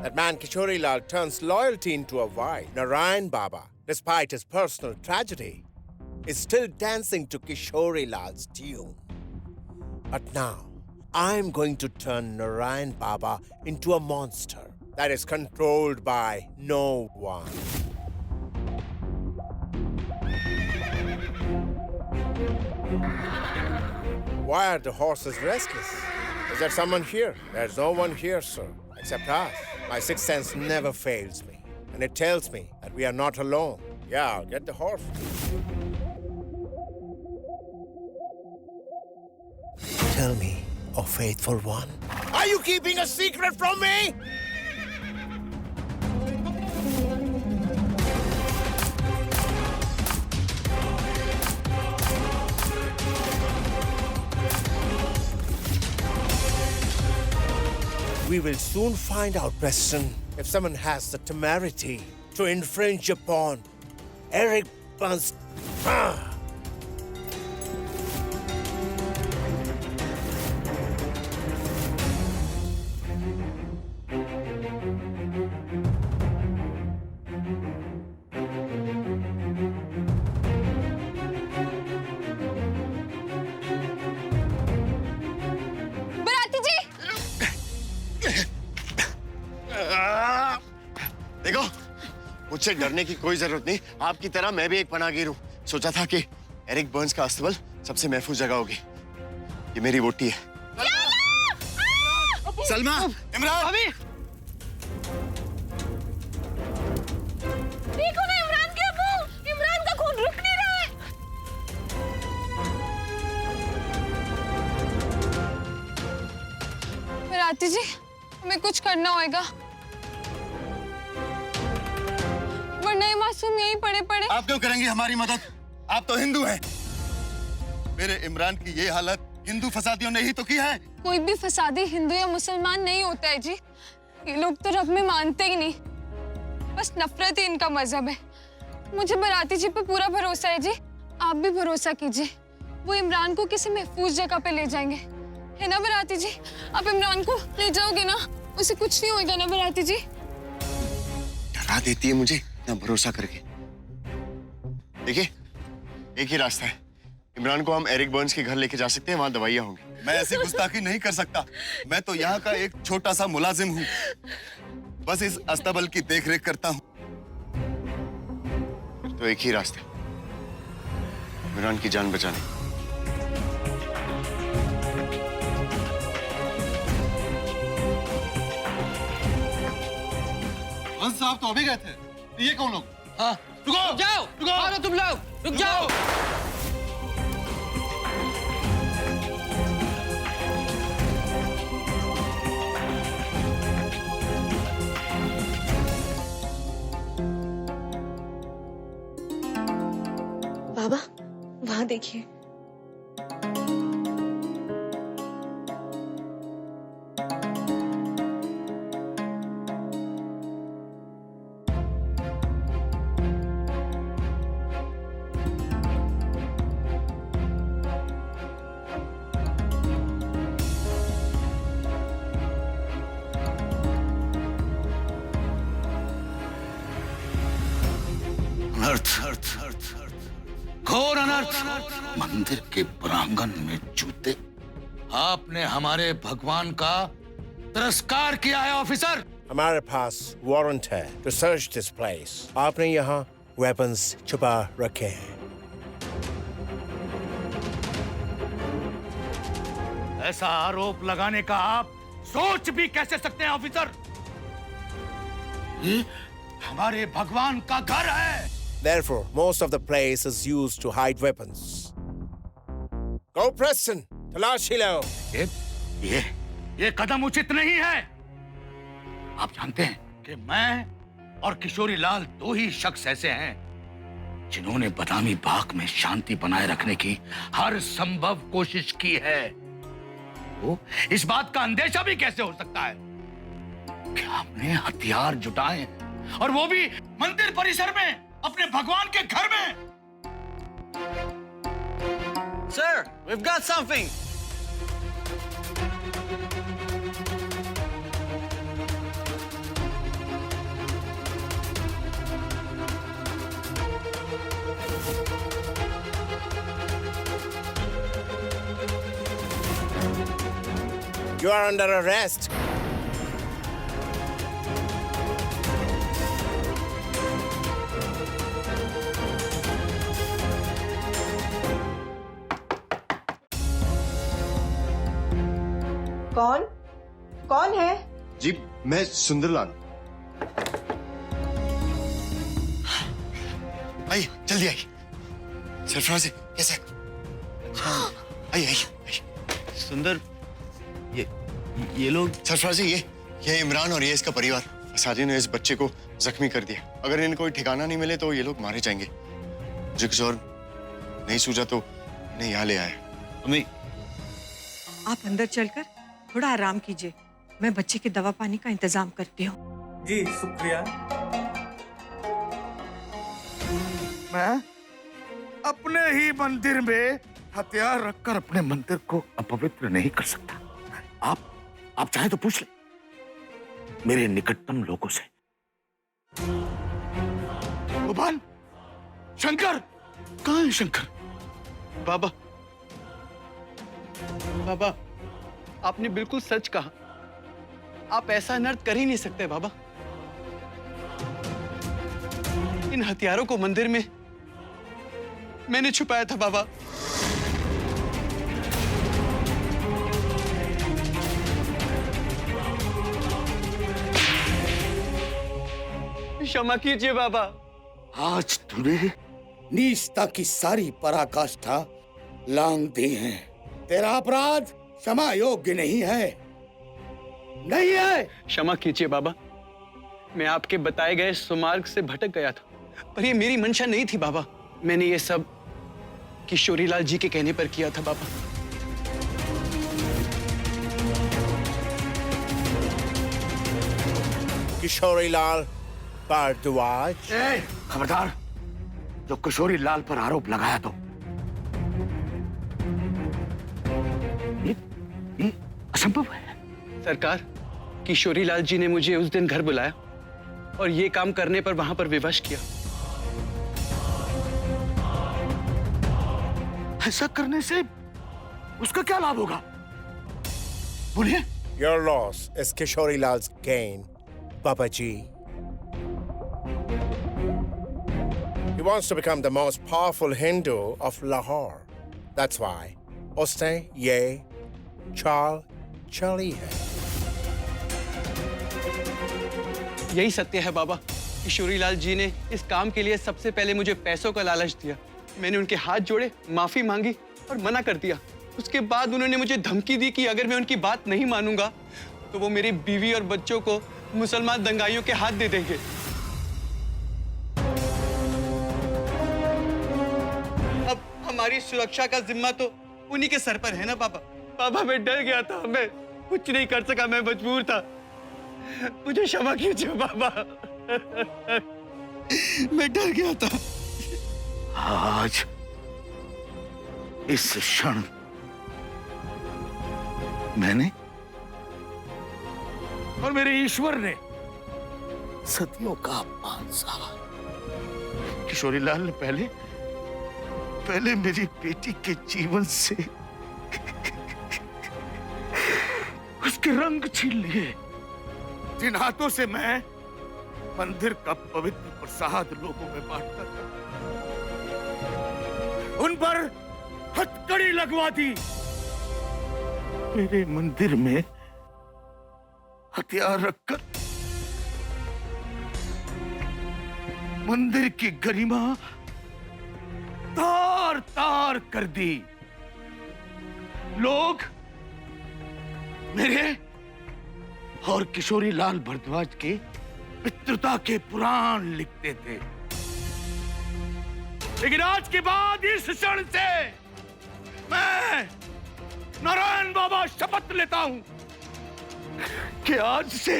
That man Kishori Lal turns loyalty into a vice. Narayan Baba, despite his personal tragedy, is still dancing to Kishori Lal's tune. But now, I'm going to turn Narayan Baba into a monster that is controlled by no one. Why are the horses restless? Is there someone here? There's no one here, sir, except us. My sixth sense never fails me, and it tells me that we are not alone. Yeah, get the horse. Tell me, oh faithful one, are you keeping a secret from me? We will soon find out, Preston, if someone has the temerity to infringe upon Eric Bunce. देखो, मुझसे डरने की कोई जरूरत नहीं। आपकी तरह मैं भी एक पनाहगीर हूँ। सोचा था कि एरिक बर्न्स का अस्तबल सबसे महफूज जगह होगी। ये मेरी वोटी है। सलमा, इमरान, अभी देखो ना इमरान के अब्बू, इमरान का खून रुक नहीं रहा है। राती जी, हमें कुछ करना होगा, वरना ये मासूम यहीं पड़े पड़े। आप क्यों करेंगी हमारी मदद? आप तो हिंदू हैं। मेरे इमरान की ये हालत हिंदू फसादियों ने ही तो की है। कोई भी फसादी हिंदू या मुसलमान नहीं होता है जी। ये लोग तो रब में मानते ही नहीं, बस नफरत ही इनका मजहब है। मुझे बराती जी पे पूरा भरोसा है जी, आप भी भरोसा कीजिए। वो इमरान को किसी महफूज जगह पे ले जाएंगे, है ना बराती जी? आप इमरान को ले जाओगे ना, उसे कुछ नहीं होगा ना बराती जी? डरा देती है मुझे इतना भरोसा करके। देखिए, एक ही रास्ता है। इमरान को हम एरिक बर्न्स के घर लेके जा सकते हैं, वहां दवाइयां होंगी। मैं ऐसी गुस्ताखी नहीं कर सकता। मैं तो यहाँ का एक छोटा सा मुलाजिम हूँ, बस इस अस्तबल की देखरेख करता हूँ। तो एक ही रास्ता है, इमरान की जान बचाने। हंस साहब तो अभी गए थे, ये कौन लोग? हाँ, रुको, रुक जाओ, रुको, तुम लोग रुक जाओ। बाबा, वहां देखिए। घोर अनर्थ। मंदिर के प्रांगण में जूते। आपने हमारे भगवान का तिरस्कार किया है ऑफिसर। हमारे पास वारंट है to search this place. आपने यहाँ weapons छुपा रखे हैं। ऐसा आरोप लगाने का आप सोच भी कैसे सकते हैं ऑफिसर? ये हमारे भगवान का घर है। Therefore, most of the place is used to hide weapons. Go, Preston! तलाशी लो। ये कदम उचित नहीं है। आप जानते हैं कि मैं और किशोरी लाल दो ही शख्स ऐसे हैं जिन्होंने बदामी बाग में शांति बनाए रखने की हर संभव कोशिश की है। वो इस बात का अंदेशा भी कैसे हो सकता है कि हमने हथियार जुटाए और वो भी मंदिर परिसर में, अपने भगवान के घर में। Sir, we've got something. You are under arrest. कौन कौन है? जी मैं सुंदरलाल। आइए जल्दी आइए। सरफराज कैसे? आइए आइए। सुंदर, ये लोग सरफराज ये इमरान और ये इसका परिवार। फसादी ने इस बच्चे को जख्मी कर दिया। अगर इन्हें कोई ठिकाना नहीं मिले तो ये लोग मारे जाएंगे। मुझे कुछ और नहीं सूझा तो इन्हें यहाँ ले आया। अम्मी, आप अंदर चलकर थोड़ा आराम कीजिए, मैं बच्चे के दवा पानी का इंतजाम करती हूँ। जी शुक्रिया। मैं अपने ही मंदिर में हथियार रखकर अपने मंदिर को अपवित्र नहीं कर सकता। आप चाहे तो पूछ ले मेरे निकटतम लोगों से। गोपाल, शंकर कहाँ है? शंकर बाबा, बाबा, आपने बिल्कुल सच कहा। आप ऐसा अनर्थ कर ही नहीं सकते बाबा। इन हथियारों को मंदिर में मैंने छुपाया था बाबा। क्षमा कीजिए बाबा। आज तूने नीचता की सारी पराकाष्ठा लांघ दी है। तेरा अपराध क्षमा योग्य नहीं है, नहीं है। क्षमा कीजिए बाबा, मैं आपके बताए गए सुमार्ग से भटक गया था, पर ये मेरी मंशा नहीं थी बाबा। मैंने ये सब किशोरीलाल जी के कहने पर किया था बाबा। किशोरीलाल भारद्वाज। खबरदार, जो किशोरी लाल पर आरोप लगाया तो ये असंभव है। सरकार, किशोरीलाल जी ने मुझे उस दिन घर बुलाया और ये काम करने पर वहां पर विवश किया। ऐसा करने से उसका क्या लाभ होगा? बोलिए। Your loss is Kishoreelal's gain, Baba Ji. He wants to become the most powerful Hindu of Lahore. That's why उसने ये चाल चली है। यही सत्य है बाबा। किशोरीलाल जी ने इस काम के लिए सबसे पहले मुझे पैसों का लालच दिया। मैंने उनके हाथ जोड़े, माफी मांगी और मना कर दिया। उसके बाद उन्होंने मुझे धमकी दी कि अगर मैं उनकी बात नहीं मानूंगा तो वो मेरी बीवी और बच्चों को मुसलमान दंगाइयों के हाथ दे देंगे। अब हमारी सुरक्षा का जिम्मा तो उन्हीं के सर पर है ना बाबा। बाबा, मैं डर गया था, मैं कुछ नहीं कर सका, मैं मजबूर था। मुझे क्षमा कीजिए बाबा। मैं डर गया था। आज इस क्षण मैंने और मेरे ईश्वर ने सदियों का अपमान सहा। किशोरीलाल ने पहले मेरी बेटी के जीवन से उसके रंग छीन लिए। जिन हाथों से मैं मंदिर का पवित्र प्रसाद लोगों में बांटता था, उन पर हथकड़ी लगवा दी। मेरे मंदिर में हथियार रखकर मंदिर की गरिमा तार तार कर दी। लोग मेरे और किशोरीलाल भारद्वाज के पितृता के पुराण लिखते थे, लेकिन आज के बाद इस क्षण से मैं नारायण बाबा शपथ लेता हूं कि आज से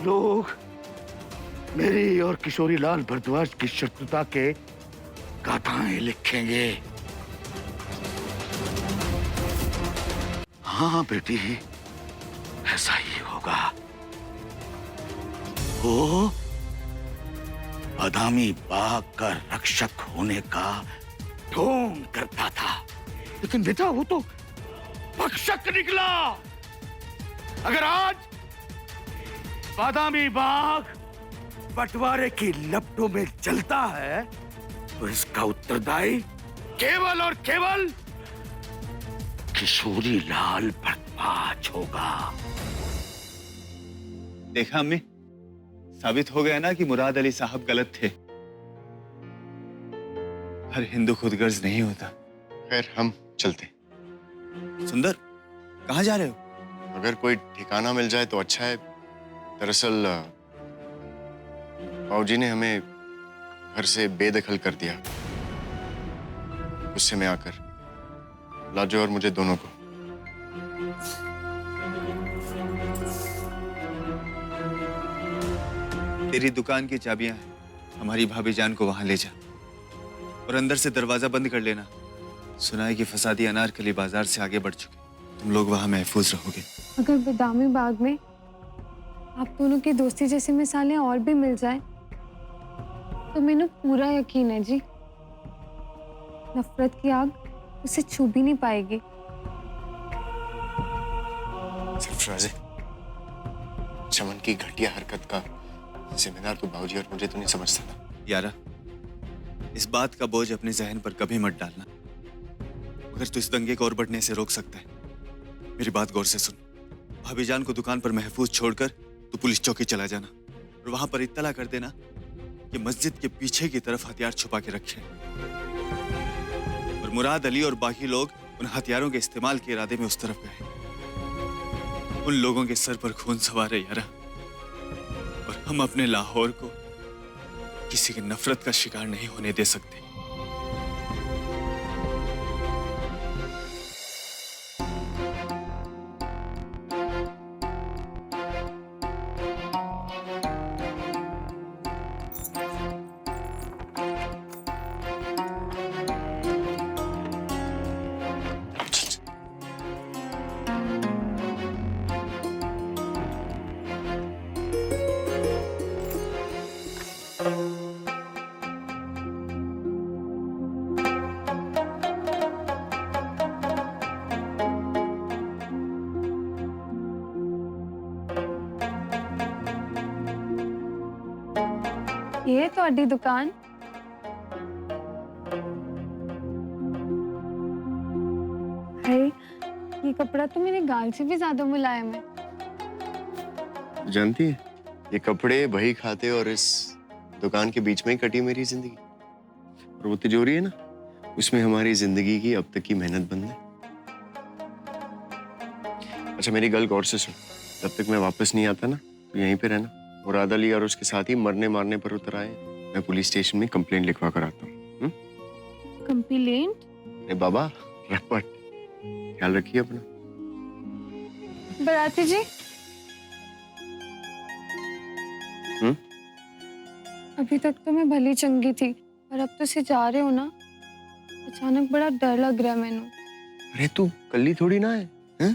लोग मेरी और किशोरीलाल भारद्वाज की शत्रुता के गाथाएं लिखेंगे। हाँ बेटी, ऐसा ही होगा। वो बादामी बाग का रक्षक होने का ढोंग करता था, लेकिन बेटा वो तो भक्षक निकला। अगर आज बादामी बाग बंटवारे की लपटों में जलता है तो इसका उत्तरदायी केवल और केवल किशोरी लाल भरद्वाज होगा। देखा अम्मी, साबित हो गया ना कि मुराद अली साहब गलत थे। हर हिंदू खुदगर्ज नहीं होता। खैर हम चलते। सुंदर, कहाँ जा रहे हो? अगर कोई ठिकाना मिल जाए तो अच्छा है। दरअसल बाबूजी ने हमें घर से बेदखल कर दिया, गुस्से में आकर। लाजो और मुझे दोनों को। तेरी दुकान की चाबियां हैं, हमारी भाभी जान को वहां ले जा और अंदर से दरवाजा बंद कर लेना। सुना है कि फसादी अनारकली बाजार से आगे बढ़ चुके, तुम लोग वहां महफूज रहोगे। अगर बादामी बाग में आप दोनों की दोस्ती जैसी मिसालें और भी मिल जाए तो मैंने पूरा यकीन है जी, नफरत की आग उसे छू भी नहीं पाएगी। सरफराज़े, चमन की घटिया हरकत का जिम्मेदार तो बाबूजी और मुझे तो नहीं समझता था। यारा, इस बात का बोझ अपने जहन पर कभी मत डालना। अगर तू इस दंगे को और बढ़ने से रोक सकता है, मेरी बात गौर से सुन। भाभी जान को दुकान पर महफूज छोड़कर तू पुलिस चौकी चला जाना और वहां पर इत्तला कर देना कि मस्जिद के पीछे की तरफ हथियार छुपा के रखे और मुराद अली और बाकी लोग उन हथियारों के इस्तेमाल के इरादे में उस तरफ गए। उन लोगों के सर पर खून सवार है यारा, और हम अपने लाहौर को किसी की नफरत का शिकार नहीं होने दे सकते। ये ਤੁਹਾਡੀ दुकान? है ये कपड़ा तो मेरे गाल से भी ज्यादा मुलायम है। जानती है, ये कपड़े, बही खाते और इस दुकान के बीच में ही कटी मेरी जिंदगी। और वो तिजोरी है ना, उसमें हमारी जिंदगी की अब तक की मेहनत बंद है। अच्छा मेरी गल गौर से सुन, जब तक मैं वापस नहीं आता ना तो यहीं पे रहना। मुराद अली और उसके साथ ही मरने मारने पर उतर आए, मैं पुलिस स्टेशन में कंप्लेंट लिखवा कर आता हूँ। कंप्लेंट? अरे बाबा रपट, ख्याल रखिए अपना। बराती जी, अभी तक तो मैं भली चंगी थी, पर अब तो से जा रहे हो ना, अचानक बड़ा डर लग रहा है मैनू। अरे तू कल्ली थोड़ी ना है, हैं?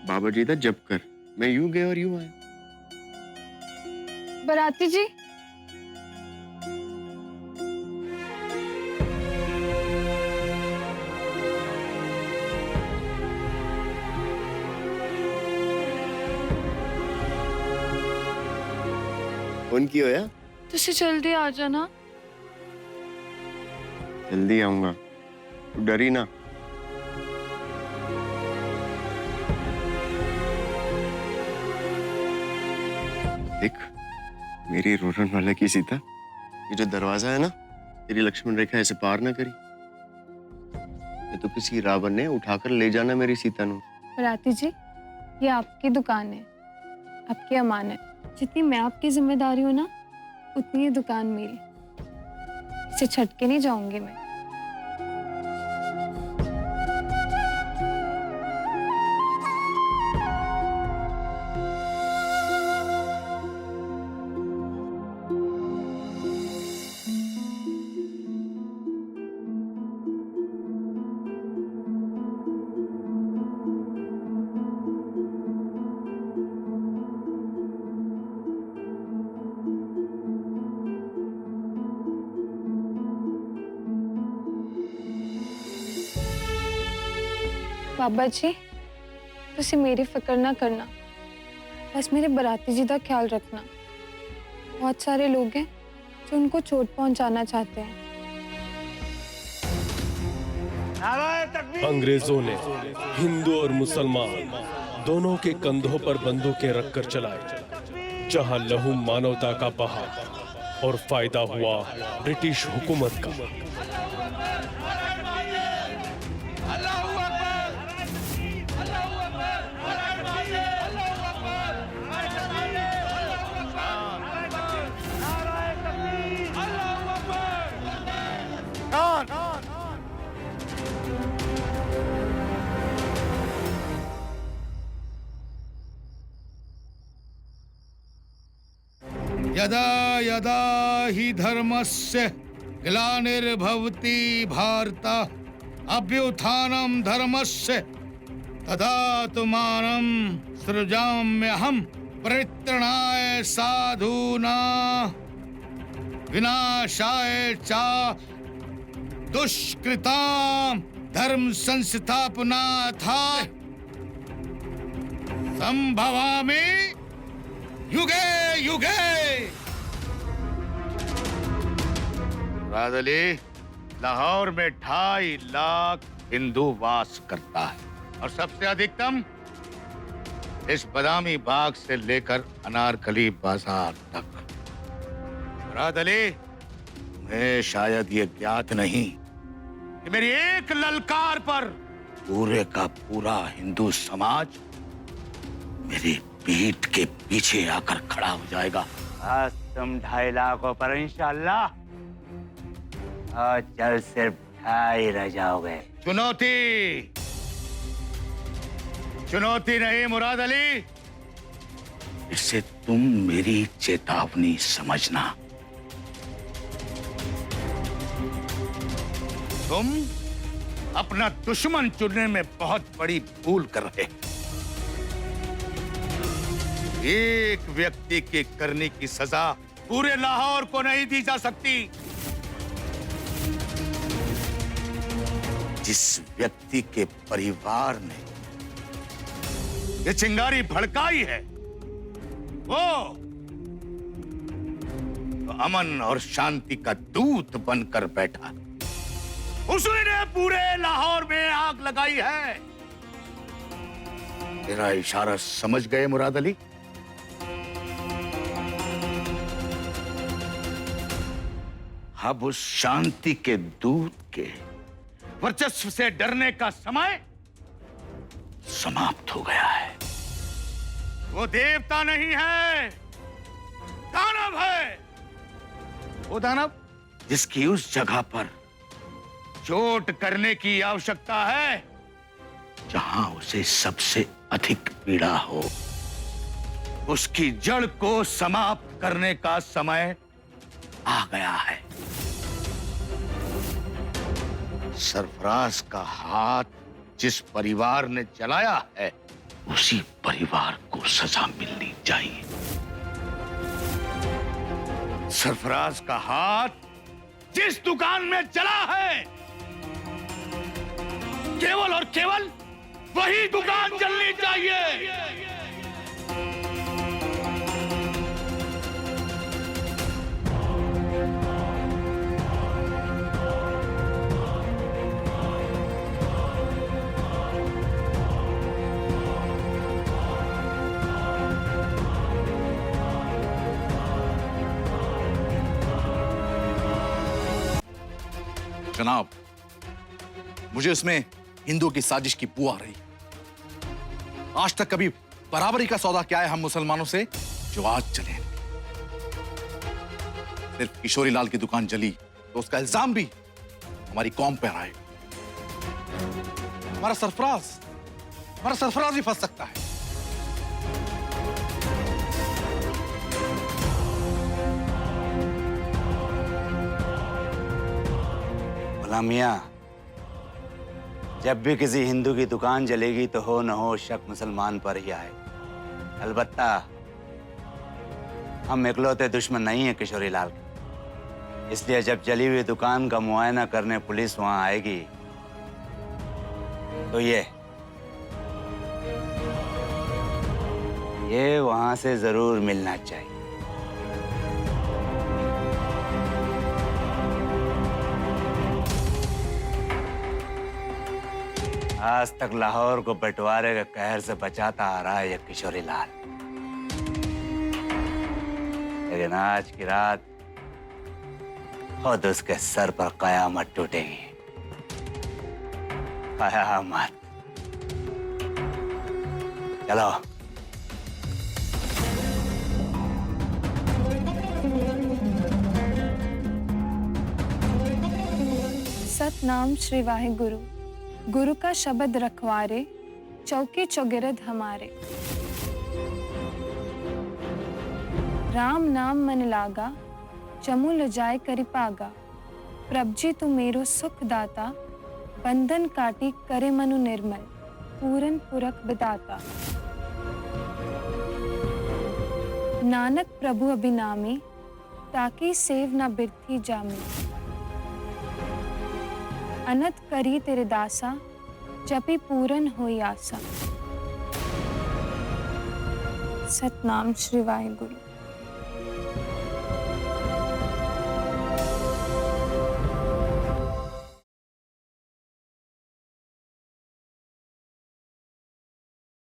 बाबा जी था जब कर, मैं यूं गया और यूं आया। बराती जी, फोन की होया? तुसी जल्दी आ जाना। जल्दी आऊंगा, तू डरी ना। देख मेरी रोरन वाला की सीता, ये जो दरवाजा है ना, तेरी लक्ष्मण रेखा ऐसे पार ना करी, ये तो किसी रावण ने उठाकर ले जाना मेरी सीता नु। बराती जी, ये आपकी दुकान है, आपकी अमानत। जितनी मैं आपकी जिम्मेदारी हूँ ना, उतनी ये दुकान मेरी। इसे छट के नहीं जाऊंगी मैं। बाबा जी तुसी मेरी फिक्र ना करना, बस मेरे बराती जी का ख्याल रखना। बहुत सारे लोग हैं जो उनको चोट पहुंचाना चाहते हैं। अंग्रेजों ने हिंदू और मुसलमान दोनों के कंधों पर बंदूकें रखकर चलाए, जहां लहू मानवता का बहा और फायदा हुआ ब्रिटिश हुकूमत का। यदा यदा हि धर्मस्य ग्लानिर्भवति भारत अभ्युत्थानं धर्मस्य तदात्मानं सृजाम्यहं परित्राणाय साधूनां विनाशाय च दुष्कृतां धर्म संस्थापनार्थाय संभवामि युगे युगे। मुराद अली, लाहौर में 2.5 लाख हिंदू वास करता है और सबसे अधिकतम इस बादामी बाग से लेकर अनारकली बाजार तक। मुराद अली, मैं शायद ये ज्ञात नहीं कि मेरी एक ललकार पर पूरे का पूरा हिंदू समाज मेरी पीठ के पीछे आकर खड़ा हो जाएगा। आज तुम 2.5 लाखों पर इंशाअल्लाह और जल सिर्फ 2.5 रह जाओगे। चुनौती चुनौती नहीं मुराद अली, इसे तुम मेरी चेतावनी समझना। तुम अपना दुश्मन चुनने में बहुत बड़ी भूल कर रहे। एक व्यक्ति के करने की सजा पूरे लाहौर को नहीं दी जा सकती। जिस व्यक्ति के परिवार ने ये चिंगारी भड़काई है वो तो अमन और शांति का दूत बनकर बैठा। उसी ने पूरे लाहौर में आग लगाई है। तेरा इशारा समझ गए मुराद अली? अब उस शांति के दूत के वर्चस्व से डरने का समय समाप्त हो गया है। वो देवता नहीं है, दानव है। वो दानव जिसकी उस जगह पर चोट करने की आवश्यकता है जहां उसे सबसे अधिक पीड़ा हो। उसकी जड़ को समाप्त करने का समय आ गया है। सरफराज का हाथ जिस परिवार ने चलाया है उसी परिवार को सजा मिलनी चाहिए। सरफराज का हाथ जिस दुकान में चला है केवल और केवल वही दुकान जलनी चाहिए। जनाब, मुझे उसमें हिंदू की साजिश की बू आ रही। आज तक कभी बराबरी का सौदा क्या है हम मुसलमानों से जो आज चले। सिर्फ किशोरी लाल की दुकान जली तो उसका इल्जाम भी हमारी कौम पर आए। हमारा सरफराज ही फंस सकता है। मियां, जब भी किसी हिंदू की दुकान जलेगी तो हो न हो शक मुसलमान पर ही आए। अलबत्ता हम इकलौते दुश्मन नहीं है किशोरी लाल के, इसलिए जब जली हुई दुकान का मुआयना करने पुलिस वहां आएगी तो ये ये वहां से जरूर मिलना चाहिए। आज तक लाहौर को बंटवारे के कहर से बचाता आ रहा है ये किशोरी लाल, लेकिन आज की रात खुद उसके सर पर कयामत टूटेगी। कयामत। चलो। सतनाम श्री वाहिगुरु, गुरु का शब्द रखवारे, चौकी चौगिरद हमारे। राम नाम मन लागा, चमू लजाए करि पागा। प्रभ जी तू मेरो सुख दाता, बंधन काटी करे मनु निर्मल, पूरन पुरख बिदाता। नानक प्रभु अभिनामी, ताकि सेव न बिरथी जामी। अनत करी तेरे दासा, जपि पूरन होई आसा। सतनाम श्री वाहिगुरु।